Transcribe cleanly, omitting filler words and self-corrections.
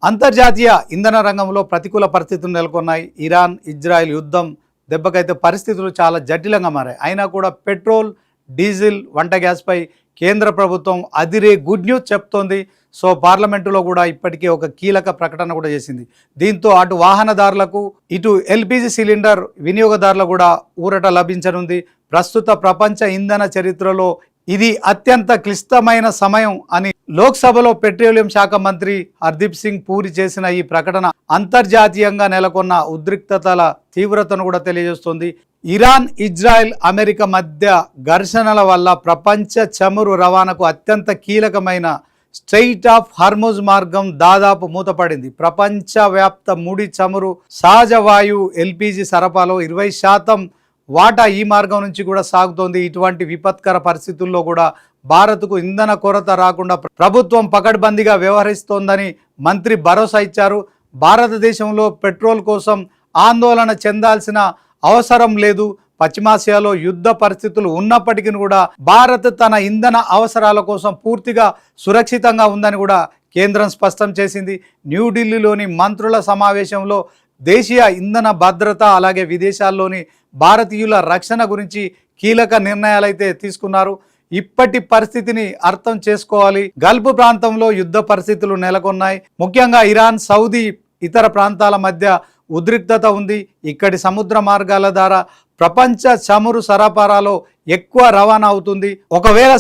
అంతర్జాతీయ ఇంధన రంగంలో ప్రతికూల పరిస్థితులు నెలకొన్నాయి. ఇరాన్ ఇజ్రాయెల్ యుద్ధం దెబ్బకైతే పరిస్థితులు చాలా జటిలంగా మారాయి. అయినా కూడా పెట్రోల్, డీజిల్, వంట గ్యాస్పై కేంద్ర ప్రభుత్వం అదిరే గుడ్ న్యూస్ చెప్తోంది. సో పార్లమెంటులో కూడా ఇప్పటికే ఒక కీలక ప్రకటన కూడా చేసింది. దీంతో అటు వాహనదారులకు, ఇటు ఎల్పిజి సిలిండర్ వినియోగదారులకు కూడా ఊరట లభించనుంది. ప్రస్తుత ప్రపంచ ఇంధన చరిత్రలో ఇది అత్యంత క్లిష్టమైన సమయం అని లోక్సభలో పెట్రోలియం శాఖ మంత్రి హర్దీప్ సింగ్ పూరి చేసిన ఈ ప్రకటన అంతర్జాతీయంగా నెలకొన్న ఉద్రిక్తతల తీవ్రతను కూడా తెలియజేస్తుంది. ఇరాన్, ఇజ్రాయెల్, అమెరికా మధ్య ఘర్షణల వల్ల ప్రపంచ చమురు రవాణాకు అత్యంత కీలకమైన స్ట్రెయిట్ ఆఫ్ హార్ముజ్ మార్గం దాదాపు మూతపడింది. ప్రపంచవ్యాప్త ముడి చమురు, సహజ వాయువు, ఎల్పిజి సరఫరాలో 20% వాటా ఈ మార్గం నుంచి కూడా సాగుతోంది. ఇటువంటి విపత్కర పరిస్థితుల్లో కూడా భారత్కు ఇంధన కొరత రాకుండా ప్రభుత్వం పకడ్బందీగా వ్యవహరిస్తోందని మంత్రి భరోసా ఇచ్చారు. భారతదేశంలో పెట్రోల్ కోసం ఆందోళన చెందాల్సిన అవసరం లేదు. పశ్చిమాసియాలో యుద్ధ పరిస్థితులు ఉన్నప్పటికీ కూడా భారత్ తన ఇంధన అవసరాల కోసం పూర్తిగా సురక్షితంగా ఉందని కూడా కేంద్రం స్పష్టం చేసింది. న్యూఢిల్లీలోని మంత్రుల సమావేశంలో దేశీయ ఇంధన భద్రత, అలాగే విదేశాల్లోని భారతీయుల రక్షణ గురించి కీలక నిర్ణయాలైతే తీసుకున్నారు. ఇప్పటి పరిస్థితిని అర్థం చేసుకోవాలి. గల్ఫ్ ప్రాంతంలో యుద్ధ పరిస్థితులు నెలకొన్నాయి. ముఖ్యంగా ఇరాన్, సౌదీ, ఇతర ప్రాంతాల మధ్య ఉద్రిక్తత ఉంది. ఇక్కడి సముద్ర మార్గాల ద్వారా ప్రపంచ చమురు సరఫరాలో ఎక్కువ రవాణా అవుతుంది. ఒకవేళ